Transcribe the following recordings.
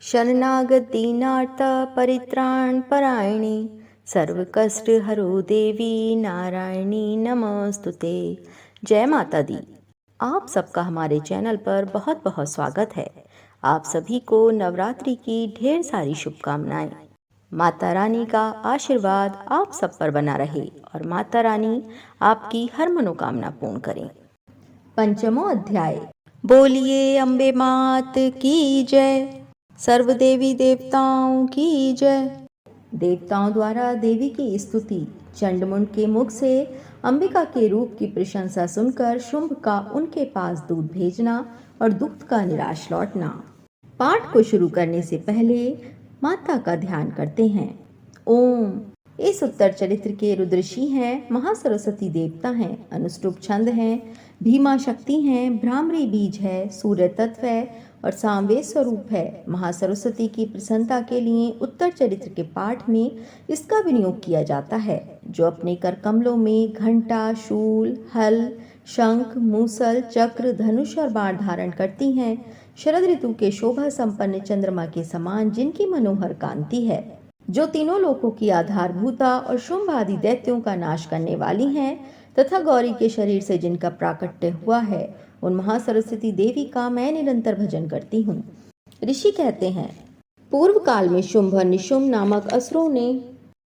शरणागत दीनार्थ परित्राण परायणे सर्वकष्ट हरो देवी नारायणी नमस्तुते। जय माता दी। आप सबका हमारे चैनल पर बहुत बहुत स्वागत है। आप सभी को नवरात्रि की ढेर सारी शुभकामनाएं। माता रानी का आशीर्वाद आप सब पर बना रहे और माता रानी आपकी हर मनोकामना पूर्ण करें। पंचमो अध्याय। बोलिए अम्बे मात की जय। सर्व देवी देवताओं की जय। देवताओं द्वारा देवी की स्तुति। चंडमुंड के मुख से अंबिका के रूप की प्रशंसा सुनकर शुंभ का उनके पास दूध भेजना और दूध का निराश लौटना। पाठ को शुरू करने से पहले माता का ध्यान करते हैं। ओम। इस उत्तर चरित्र के रुद्रषि हैं, महासरस्वती देवता हैं, अनुष्टुप छंद हैं, भीमा शक्ति हैं, भ्रामरी बीज है, सूर्य तत्व है और सामवेद स्वरूप है। महासरस्वती की प्रसन्नता के लिए उत्तर चरित्र के पाठ में इसका विनियोग किया जाता है, जो अपने कर कमलों में घंटा, शूल, हल, शंख, मूसल, चक्र, धनुष और बाण धारण करती हैं। शरद ऋतु के शोभा संपन्न चंद्रमा के समान जिनकी मनोहर कांति है, जो तीनों लोकों की आधारभूता और शुंभ आदि दैत्यों का नाश करने वाली हैं, तथा गौरी के शरीर से जिनका प्राकट्य हुआ है, उन महासरस्वती देवी का मैं निरंतर भजन करती हूँ। ऋषि कहते हैं, पूर्व काल में शुंभ और निशुंभ नामक असुरों ने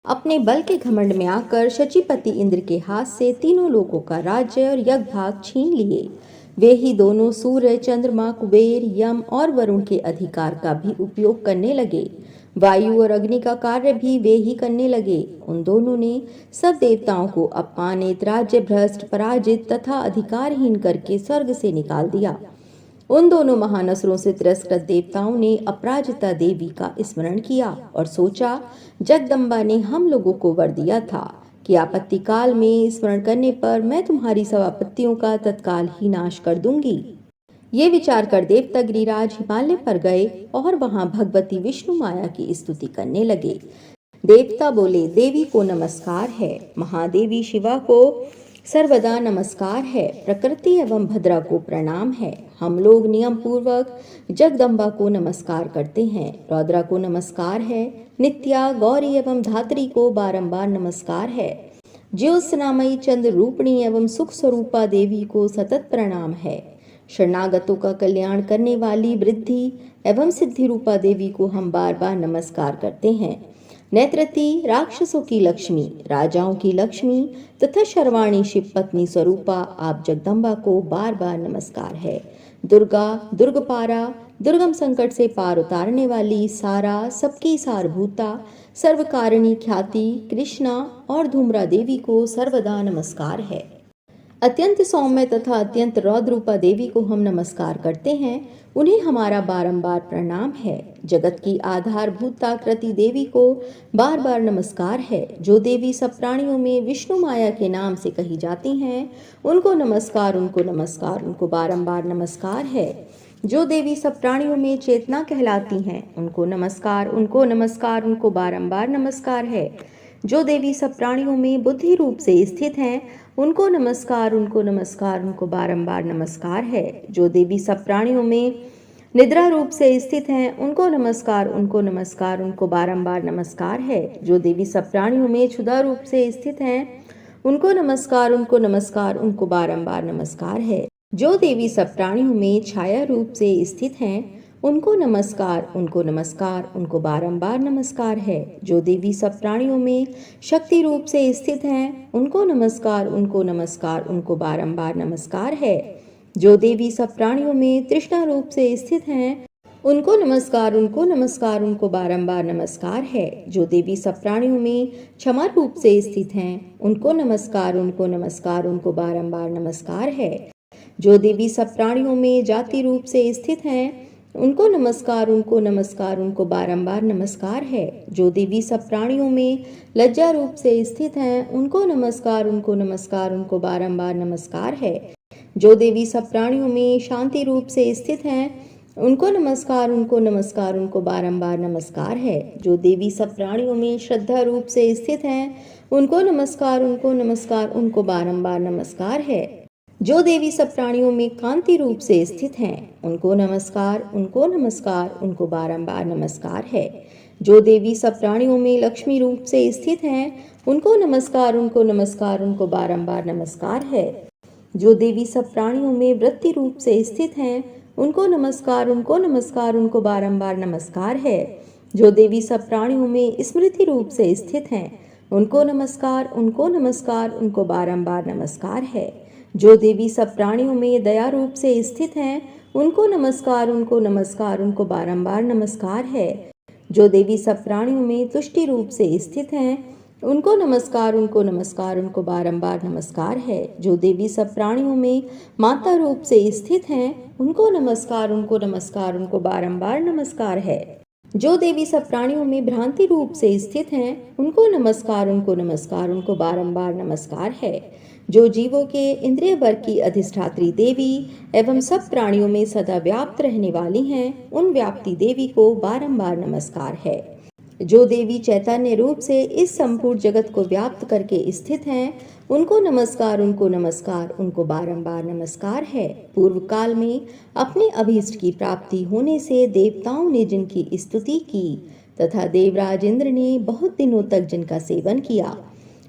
अपने बल के घमंड में आकर शचीपति इंद्र के हाथ से तीनों लोकों का राज्य और यज्ञ भाग छीन लिए। वे ही दोनों सूर्य, चंद्रमा, कुबेर, यम और वरुण के अधिकार का भी उपयोग करने लगे। वायु और अग्नि का कार्य भी वे ही करने लगे। उन दोनों ने सब देवताओं को अपमानित, राज्य भ्रष्ट, पराजित तथा अधिकारहीन करके स्वर्ग से निकाल दिया। उन दोनों महान असुरों से तिरस्कृत देवताओं ने अपराजिता देवी का स्मरण किया और सोचा, जगदम्बा ने हम लोगों को वर दिया था कि आपत्ति काल में स्मरण करने पर मैं तुम्हारी सब आपत्तियों का तत्काल ही नाश कर दूंगी। ये विचार कर देवता गिरिराज हिमालय पर गए और वहां भगवती विष्णु माया की स्तुति करने लगे। देवता बोले, देवी को नमस्कार है, महादेवी शिवा को सर्वदा नमस्कार है, प्रकृति एवं भद्रा को प्रणाम है। हम लोग नियम पूर्वक जगदम्बा को नमस्कार करते हैं, रौद्रा को नमस्कार है, नित्या, गौरी एवं धात्री को बारंबार नमस्कार है, ज्योत्सनामयी चंद्र रूपिणी एवं सुख स्वरूपा देवी को सतत प्रणाम है। शरणागतों का कल्याण करने वाली वृद्धि एवं सिद्धि रूपा देवी को हम बार बार नमस्कार करते हैं। नेत्रती राक्षसों की लक्ष्मी, राजाओं की लक्ष्मी तथा शर्वाणी शिव पत्नी स्वरूपा आप जगदम्बा को बार बार नमस्कार है। दुर्गा, दुर्गपारा, दुर्गम संकट से पार उतारने वाली सारा, सबकी सारभूता, सर्वकारिणी ख्याति, कृष्णा और धूम्रा देवी को सर्वदा नमस्कार है। अत्यंत सौम्य तथा अत्यंत रौद्र रूपा देवी को हम नमस्कार करते हैं, उन्हें हमारा बारंबार प्रणाम है। जगत की आधारभूता कृति देवी को बार बार नमस्कार है। जो देवी सब प्राणियों में विष्णु माया के नाम से कही जाती हैं, उनको नमस्कार, उनको नमस्कार, उनको बारंबार नमस्कार है। जो देवी सब प्राणियों में चेतना कहलाती हैं, उनको नमस्कार, उनको नमस्कार, उनको बारंबार नमस्कार है। जो देवी सब प्राणियों में बुद्धि रूप से स्थित हैं, उनको नमस्कार, उनको नमस्कार, उनको बारंबार नमस्कार है। जो देवी सब प्राणियों में निद्रा रूप से स्थित हैं, उनको नमस्कार, उनको नमस्कार, उनको बारंबार नमस्कार है। जो देवी सब प्राणियों में क्षुधा रूप से स्थित हैं, उनको नमस्कार, उनको नमस्कार, उनको बारंबार नमस्कार है। जो देवी सब प्राणियों में छाया रूप से स्थित हैं, उनको नमस्कार, उनको नमस्कार, उनको बारंबार नमस्कार है। जो देवी सब प्राणियों में शक्ति रूप से स्थित हैं, उनको नमस्कार, उनको नमस्कार, उनको बारंबार नमस्कार है। जो देवी सब प्राणियों में तृष्णा रूप से स्थित हैं, उनको नमस्कार, उनको नमस्कार, उनको बारंबार नमस्कार है। जो देवी सब प्राणियों में क्षमा रूप से स्थित हैं, उनको नमस्कार, उनको नमस्कार, उनको बारंबार नमस्कार है। जो देवी सब प्राणियों में जाति रूप से स्थित हैं, उनको नमस्कार, उनको नमस्कार, उनको बारंबार नमस्कार है। जो देवी सब प्राणियों में लज्जा रूप से स्थित हैं, उनको नमस्कार, उनको नमस्कार, उनको बारंबार नमस्कार है। जो देवी सब प्राणियों में शांति रूप से स्थित हैं, उनको नमस्कार, उनको नमस्कार, उनको बारंबार नमस्कार है। जो देवी सब प्राणियों में श्रद्धा रूप से स्थित हैं, उनको नमस्कार, उनको नमस्कार, उनको बारंबार नमस्कार है। जो देवी सब प्राणियों में कांति रूप से स्थित हैं, उनको नमस्कार, उनको नमस्कार, उनको बारंबार नमस्कार है। जो देवी सब प्राणियों में लक्ष्मी रूप से स्थित हैं, उनको नमस्कार, उनको नमस्कार, उनको बारंबार नमस्कार है। जो देवी सब प्राणियों में वृत्ति रूप से स्थित हैं, उनको नमस्कार, उनको नमस्कार, उनको बारंबार नमस्कार है। जो देवी सब प्राणियों में स्मृति रूप से स्थित हैं, उनको नमस्कार, उनको नमस्कार, उनको बारंबार नमस्कार है। जो देवी सब प्राणियों में दया रूप से स्थित हैं, उनको नमस्कार, उनको नमस्कार, उनको बारंबार नमस्कार है। जो देवी सब प्राणियों में तुष्टि रूप से स्थित हैं, उनको नमस्कार, उनको नमस्कार, उनको बारंबार नमस्कार है। जो देवी सब प्राणियों में माता रूप से स्थित हैं, उनको नमस्कार, उनको नमस्कार, उनको बारंबार नमस्कार है। जो देवी सब प्राणियों में भ्रांति रूप से स्थित हैं, उनको नमस्कार, उनको नमस्कार, उनको बारंबार नमस्कार है। जो जीवों के इंद्रिय वर्ग की अधिष्ठात्री देवी एवं सब प्राणियों में सदा व्याप्त रहने वाली हैं, उन व्याप्ति देवी को बारंबार नमस्कार है। जो देवी चैतन्य रूप से इस संपूर्ण जगत को व्याप्त करके स्थित हैं, उनको नमस्कार, उनको नमस्कार, उनको बारंबार नमस्कार है। पूर्व काल में अपने अभीष्ट की प्राप्ति होने से देवताओं ने जिनकी स्तुति की तथा देवराज इंद्र ने बहुत दिनों तक जिनका सेवन किया,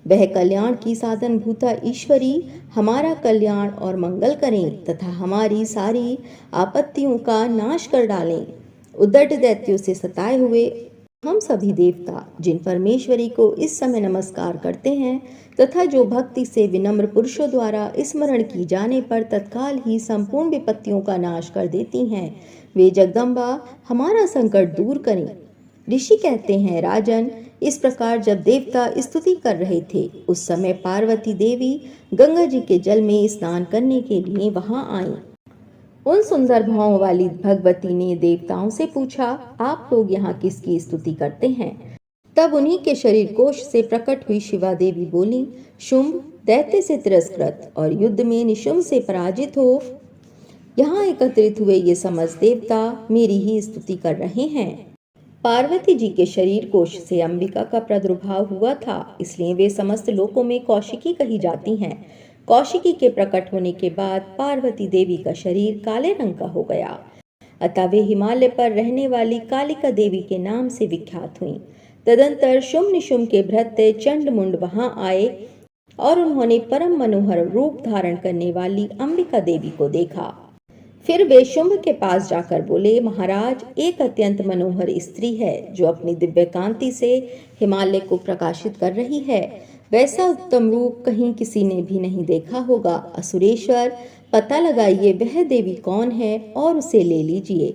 वह कल्याण की साधन भूता ईश्वरी हमारा कल्याण और मंगल करें तथा हमारी सारी आपत्तियों का नाश कर डालें। उद्धट दैत्यों से सताए हुए हम सभी देवता जिन परमेश्वरी को इस समय नमस्कार करते हैं तथा जो भक्ति से विनम्र पुरुषों द्वारा स्मरण की जाने पर तत्काल ही संपूर्ण विपत्तियों का नाश कर देती हैं, वे जगदम्बा हमारा संकट दूर करें। ऋषि कहते हैं, राजन, इस प्रकार जब देवता स्तुति कर रहे थे, उस समय पार्वती देवी गंगा जी के जल में स्नान करने के लिए वहां आईं। उन सुंदर भावों वाली भगवती ने देवताओं से पूछा, आप लोग यहाँ किसकी स्तुति करते हैं? तब उन्हीं के शरीर कोश से प्रकट हुई शिवा देवी बोली, शुंभ दैत्य से तिरस्कृत और युद्ध में निशुंभ से पराजित हो यहाँ एकत्रित हुए ये समस्त देवता मेरी ही स्तुति कर रहे हैं। पार्वती जी के शरीर कोश से अंबिका का प्रादुर्भाव हुआ था, इसलिए वे समस्त लोकों में कौशिकी कही जाती हैं। कौशिकी के प्रकट होने के बाद पार्वती देवी का शरीर काले रंग का हो गया, अतः वे हिमालय पर रहने वाली कालिका देवी के नाम से विख्यात हुईं। तदंतर शुंभ निशुंभ के भ्राते चंड मुंड वहां आए और उन्होंने परम मनोहर रूप धारण करने वाली अंबिका देवी को देखा। फिर वे शुंभ के पास जाकर बोले, महाराज, एक अत्यंत मनोहर स्त्री है जो अपनी दिव्य कांति से हिमालय को प्रकाशित कर रही है। वैसा उत्तम रूप कहीं किसी ने भी नहीं देखा होगा। असुरेश्वर, पता लगाइए वह देवी कौन है और उसे ले लीजिए।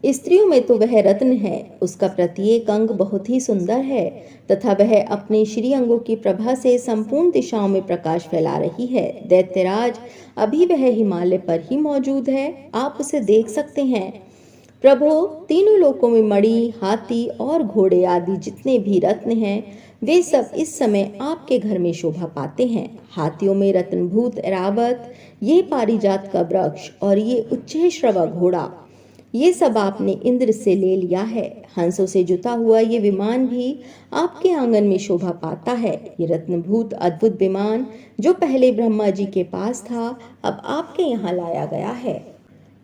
स्त्रियों में तो वह रत्न है, उसका प्रत्येक अंग बहुत ही सुंदर है तथा वह अपने श्री अंगों की प्रभा से संपूर्ण दिशाओं में प्रकाश फैला रही है। दैत्यराज, अभी वह हिमालय पर ही मौजूद है, आप उसे देख सकते हैं। प्रभो, तीनों लोकों में मणि, हाथी और घोड़े आदि जितने भी रत्न हैं, वे सब इस समय आपके घर में शोभा पाते हैं। हाथियों में रत्नभूत ऐरावत, ये पारिजात का वृक्ष और ये उच्चैःश्रवा घोड़ा, ये सब आपने इंद्र से ले लिया है। हंसों से जुता हुआ ये विमान भी आपके आंगन में शोभा पाता है। ये रत्नभूत अद्भुत विमान जो पहले ब्रह्मा जी के पास था, अब आपके यहाँ लाया गया है।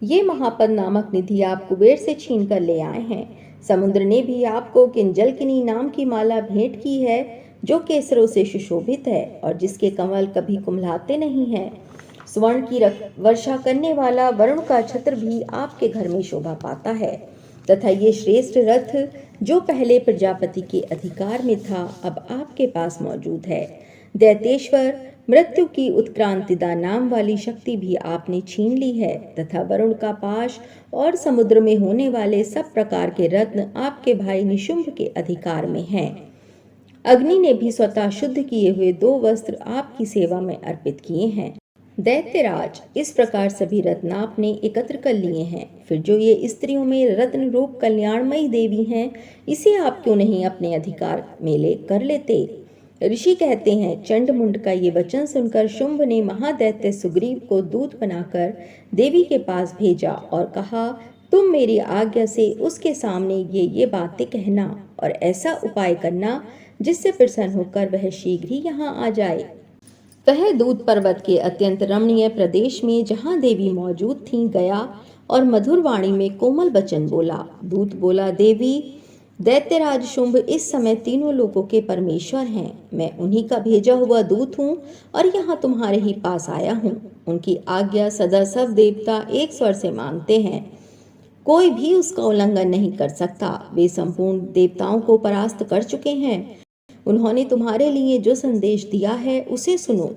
ये महापद नामक निधि आप कुबेर से छीन कर ले आए हैं। समुद्र ने भी आपको किंजलकिनी नाम की माला भेंट की है जो केसरों से सुशोभित है और जिसके कमल कभी कुम्हलाते नहीं हैं। स्वर्ण की वर्षा करने वाला वरुण का छत्र भी आपके घर में शोभा पाता है तथा ये श्रेष्ठ रथ जो पहले प्रजापति के अधिकार में था, अब आपके पास मौजूद है। दैतेश्वर, मृत्यु की उत्क्रांतिदा नाम वाली शक्ति भी आपने छीन ली है तथा वरुण का पाश और समुद्र में होने वाले सब प्रकार के रत्न आपके भाई निशुंभ के अधिकार में हैं। अग्नि ने भी स्वतः शुद्ध किए हुए 2 वस्त्र आपकी सेवा में अर्पित किए हैं। दैत्यराज, इस प्रकार सभी रत्न आपने एकत्र कर लिए हैं। फिर जो ये स्त्रियों में रत्न रूप कल्याणमयी देवी हैं, इसे आप क्यों नहीं अपने अधिकार में ले कर लेते? ऋषि कहते हैं, चंडमुंड का ये वचन सुनकर शुंभ ने महादैत्य सुग्रीव को दूत बनाकर देवी के पास भेजा और कहा, तुम मेरी आज्ञा से उसके सामने ये बातें कहना और ऐसा उपाय करना जिससे प्रसन्न होकर वह शीघ्र ही यहाँ आ जाए। वह दूत पर्वत के अत्यंत रमणीय प्रदेश में जहाँ देवी मौजूद थीं गया और मधुर वाणी में कोमल वचन बोला। दूत बोला, देवी, दैत्यराज शुंभ इस समय तीनों लोगों के परमेश्वर हैं। मैं उन्हीं का भेजा हुआ दूत हूँ और यहाँ तुम्हारे ही पास आया हूँ। उनकी आज्ञा सदा सब देवता एक स्वर से मांगते हैं, कोई भी उसका उल्लंघन नहीं कर सकता। वे संपूर्ण देवताओं को परास्त कर चुके हैं। उन्होंने तुम्हारे लिए जो संदेश दिया है उसे सुनो।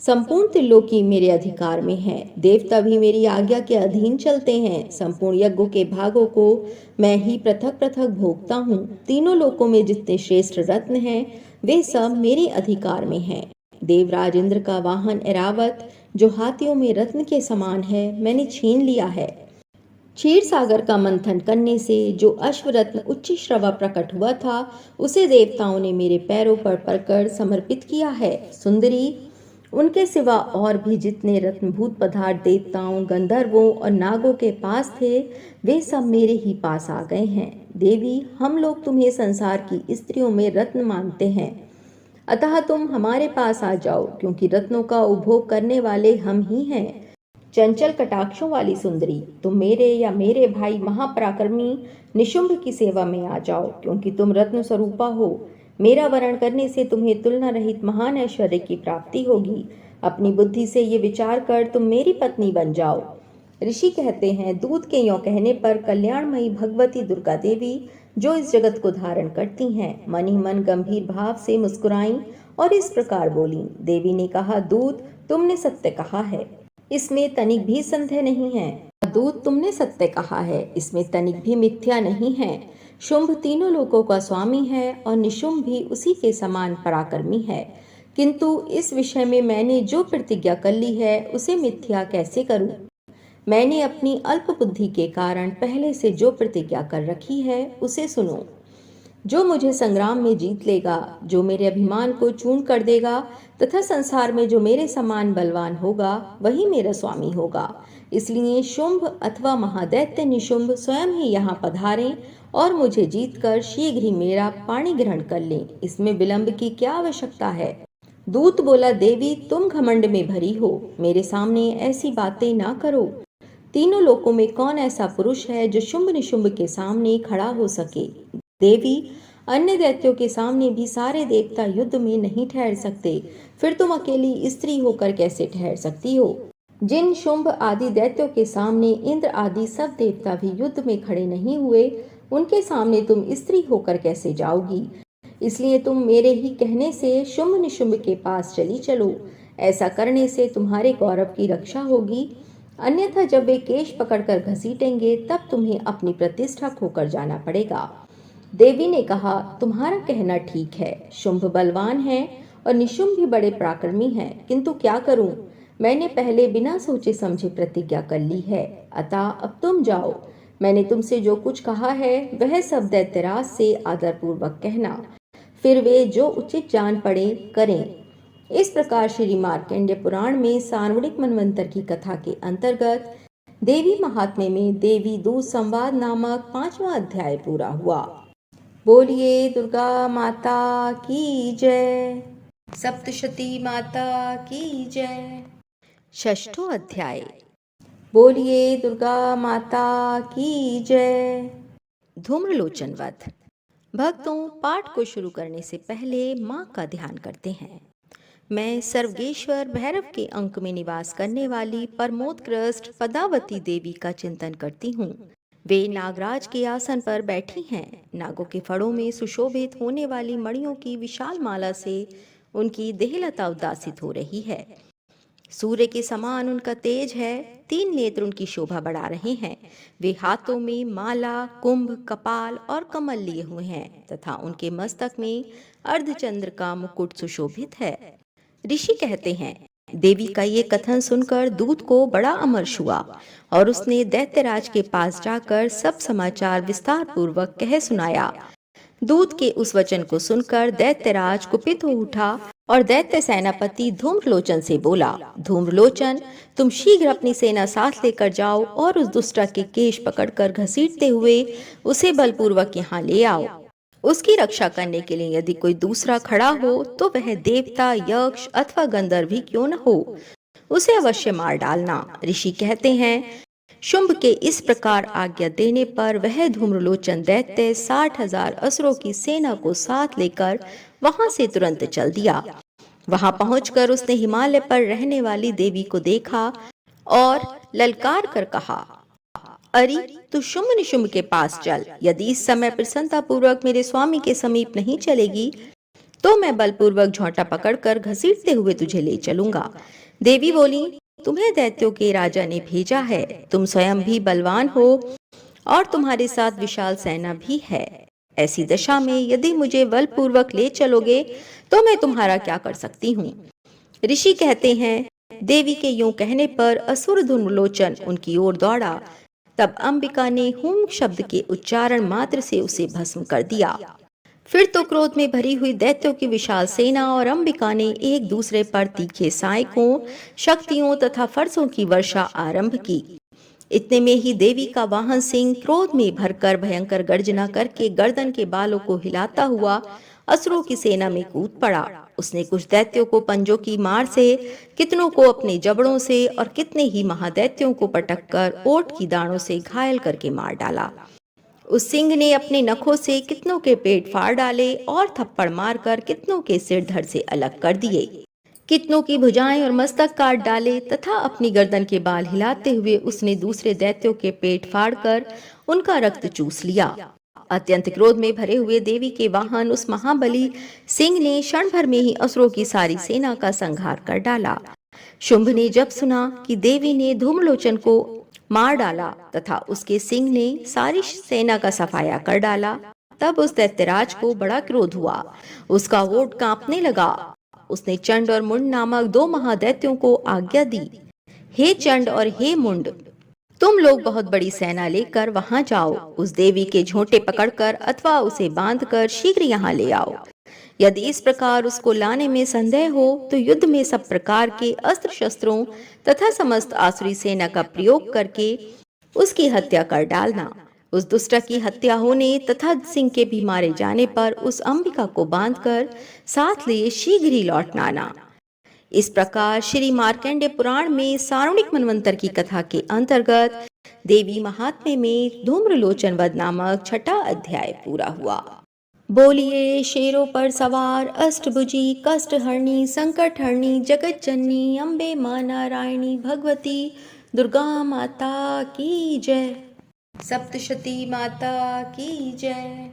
संपूर्ण त्रिलोकी मेरे अधिकार में है। देवता भी मेरी आज्ञा के अधीन चलते हैं। संपूर्ण यज्ञों के भागों को मैं ही पृथक पृथक भोगता हूँ। तीनों लोकों में जितने श्रेष्ठ रत्न हैं वे सब मेरे अधिकार में हैं। देवराज इंद्र का वाहन ऐरावत, जो हाथियों में रत्न के समान है, मैंने छीन लिया है। क्षीर सागर का मंथन करने से जो अश्वरत्न उच्च श्रवा प्रकट हुआ था, उसे देवताओं ने मेरे पैरों पर पड़कर समर्पित किया है। सुंदरी, उनके सिवा और भी जितने रत्नभूत पदार्थ देवताओं, गंधर्वों और नागों के पास थे, वे सब मेरे ही पास आ गए हैं। देवी, हम लोग तुम्हें संसार की स्त्रियों में रत्न मानते हैं, अतः तुम हमारे पास आ जाओ, क्योंकि रत्नों का उपभोग करने वाले हम ही हैं। चंचल कटाक्षों वाली सुंदरी, तुम मेरे या मेरे भाई महापराक्रमी निशुंभ की सेवा में आ जाओ, क्योंकि तुम रत्न स्वरूपा हो। मेरा वरण करने से तुम्हें तुलना रहित महान ऐश्वर्य की प्राप्ति होगी। अपनी बुद्धि से ये विचार कर तुम मेरी पत्नी बन जाओ। ऋषि कहते हैं, दूत के यों कहने पर कल्याणमयी भगवती दुर्गा देवी, जो इस जगत को धारण करती हैं, मन ही मन गंभीर भाव से मुस्कुराईं और इस प्रकार बोली। देवी ने कहा, दूत, तुमने सत्य कहा है, इसमें तनिक भी संदेह नहीं है। दूत, तुमने सत्य कहा है, इसमें तनिक भी मिथ्या नहीं है। शुंभ तीनों लोकों का स्वामी है और निशुंभ भी उसी के समान पराक्रमी है, किंतु इस विषय में मैंने जो प्रतिज्ञा कर ली है उसे मिथ्या कैसे करूं? मैंने अपनी अल्प बुद्धि के कारण पहले से जो प्रतिज्ञा कर रखी है उसे सुनो। जो मुझे संग्राम में जीत लेगा, जो मेरे अभिमान को चूर्ण कर देगा तथा संसार में जो मेरे समान बलवान होगा, वही मेरा स्वामी होगा। इसलिए शुंभ अथवा महादैत्य निशुंभ स्वयं ही यहाँ पधारें और मुझे जीतकर शीघ्र ही मेरा पाणी ग्रहण कर लें। इसमें विलंब की क्या आवश्यकता है? दूत बोला, देवी, तुम घमंड में भरी हो, मेरे सामने ऐसी बातें ना करो। तीनों लोकों में कौन ऐसा पुरुष है जो शुंभ निशुंभ के सामने खड़ा हो सके? देवी, अन्य दैत्यों के सामने भी सारे देवता युद्ध में नहीं ठहर सकते, फिर तुम अकेली स्त्री होकर कैसे ठहर सकती हो? जिन शुंभ आदि दैत्यों के सामने इंद्र आदि सब देवता भी युद्ध में खड़े नहीं हुए, उनके सामने तुम स्त्री होकर कैसे जाओगी? इसलिए तुम मेरे ही कहने से शुंभ निशुंभ के पास चली चलो। ऐसा करने से तुम्हारे गौरव की रक्षा होगी, अन्यथा जब वे केश पकड़कर घसीटेंगे तब तुम्हें अपनी प्रतिष्ठा खोकर जाना पड़ेगा। देवी ने कहा, तुम्हारा कहना ठीक है। शुंभ बलवान है और निशुंभ भी बड़े पराक्रमी हैं, किंतु क्या करूं? मैंने पहले बिना सोचे समझे प्रतिज्ञा कर ली है, अतः अब तुम जाओ। मैंने तुमसे जो कुछ कहा है वह सब दैत्यराज से आदरपूर्वक कहना, फिर वे जो उचित जान पड़े करें। इस प्रकार श्री मार्कंडेय पुराण में सार्वणिक मनवंतर की कथा के अंतर्गत देवी महात्म्य में देवी दूत संवाद नामक 5वां अध्याय पूरा हुआ। बोलिए दुर्गा माता की जय। सप्तशती माता की जय। षष्ठो अध्याय। बोलिए दुर्गा माता की जय। धूम्रलोचन वध। भक्तों, पाठ को शुरू करने से पहले माँ का ध्यान करते हैं। मैं सर्वगेश्वर भैरव के अंक में निवास करने वाली परमोत्कृष्ट पदावती देवी का चिंतन करती हूँ। वे नागराज के आसन पर बैठी हैं। नागों के फड़ों में सुशोभित होने वाली मणियों की विशाल माला से उनकी देहलता उद्दासित हो रही है। सूर्य के समान उनका तेज है। 3 नेत्र उनकी शोभा बढ़ा रहे हैं। वे हाथों में माला, कुंभ, कपाल और कमल लिए हुए हैं तथा उनके मस्तक में अर्धचंद्र का मुकुट सुशोभित है। ऋषि कहते हैं, देवी का ये कथन सुनकर दूत को बड़ा अमर्ष हुआ और उसने दैत्यराज के पास जाकर सब समाचार विस्तार पूर्वक कह सुनाया। दूत के उस वचन को सुनकर दैत्यराज कुपित हो उठा और दैत्य सेनापति धूम्रलोचन से बोला, धूम्रलोचन, तुम शीघ्र अपनी सेना साथ लेकर जाओ और उस दुष्टा के केश पकड़कर घसीटते हुए उसे बलपूर्वक यहाँ ले आओ। उसकी रक्षा करने के लिए यदि कोई दूसरा खड़ा हो तो वह देवता, यक्ष अथवा गंधर्व ही क्यों न हो, उसे अवश्य मार डालना। ऋषि कहते हैं, शुंभ के इस प्रकार आज्ञा देने पर वह धूम्रलोचन दैत्य 60,000 असुरों की सेना को साथ लेकर वहां से तुरंत चल दिया। वहां पहुंचकर उसने हिमालय पर रहने वाली देवी को देखा और ललकार कर कहा, अरे तू शुंभ निशुंभ के पास चल। यदि इस समय प्रसन्नता पूर्वक मेरे स्वामी के समीप नहीं चलेगी तो मैं बलपूर्वक झोंटा पकड़कर घसीटते हुए तुझे ले चलूंगा। देवी बोली, तुम्हें दैत्यों के राजा ने भेजा है, तुम स्वयं भी बलवान हो और तुम्हारे साथ विशाल सेना भी है। ऐसी दशा में यदि मुझे बलपूर्वक ले चलोगे तो मैं तुम्हारा क्या कर सकती हूँ। ऋषि कहते हैं, देवी के यूं कहने पर असुर धूम्रलोचन उनकी ओर दौड़ा। तब अंबिका ने हुम शब्द के उच्चारण मात्र से उसे भस्म कर दिया। फिर तो क्रोध में भरी हुई दैत्यों की विशाल सेना और अंबिका ने एक दूसरे पर तीखे सहायकों, शक्तियों तथा फरसों की वर्षा आरंभ की। इतने में ही देवी का वाहन सिंह क्रोध में भरकर भयंकर गर्जना करके गर्दन के बालों को हिलाता हुआ असुरों की सेना में कूद पड़ा। उसने कुछ दैत्यों को पंजों की मार से, कितनों को अपने जबड़ों से और कितने ही महादैत्यों को पटककर ओट की दाढ़ों से घायल करके मार डाला। उस सिंह ने अपने नखों से कितनों के पेट फाड़ डाले और थप्पड़ मारकर कितनों के सिर धड़ से अलग कर दिए। कितनों की भुजाएं और मस्तक काट डाले तथा अपनी गर्दन के बाल हिलाते हुए उसने दूसरे दैत्यों के पेट फाड़कर उनका रक्त चूस लिया। अत्यंत क्रोध में भरे हुए देवी के वाहन उस महाबली सिंह ने क्षण भर में ही असुरों की सारी सेना का संहार कर डाला। शुंभ ने जब सुना कि देवी ने धूम्रलोचन को मार डाला तथा उसके सिंह ने सारी सेना का सफाया कर डाला, तब उस दैत्यराज को बड़ा क्रोध हुआ। उसका ओठ कांपने लगा। उसने चंड और मुंड नामक 2 महादैत्यों को आज्ञा दी, हे चंड और हे मुंड, तुम लोग बहुत बड़ी सेना लेकर वहां जाओ। उस देवी के झोंटे पकड़कर अथवा उसे बांधकर शीघ्र यहाँ ले आओ। यदि इस प्रकार उसको लाने में संदेह हो तो युद्ध में सब प्रकार के अस्त्र शस्त्रों तथा समस्त आसुरी सेना का प्रयोग करके उसकी हत्या कर डालना। उस दुष्ट की हत्या होने तथा सिंह के भी मारे जाने पर उस अंबिका को बांधकर साथ लिए शीघ्र ही लौटना आना। इस प्रकार श्री मार्कंडेय पुराण में सारुणिक मनवंतर की कथा के अंतर्गत देवी महात्म्य में धूम्रलोचन वध नामक 6ठा अध्याय पूरा हुआ। बोलिए शेरों पर सवार अष्टभुजी कष्टहरणी संकटहरणी जगत जननी अम्बे मां नारायणी भगवती दुर्गा माता की जय। सप्तशती माता की जय।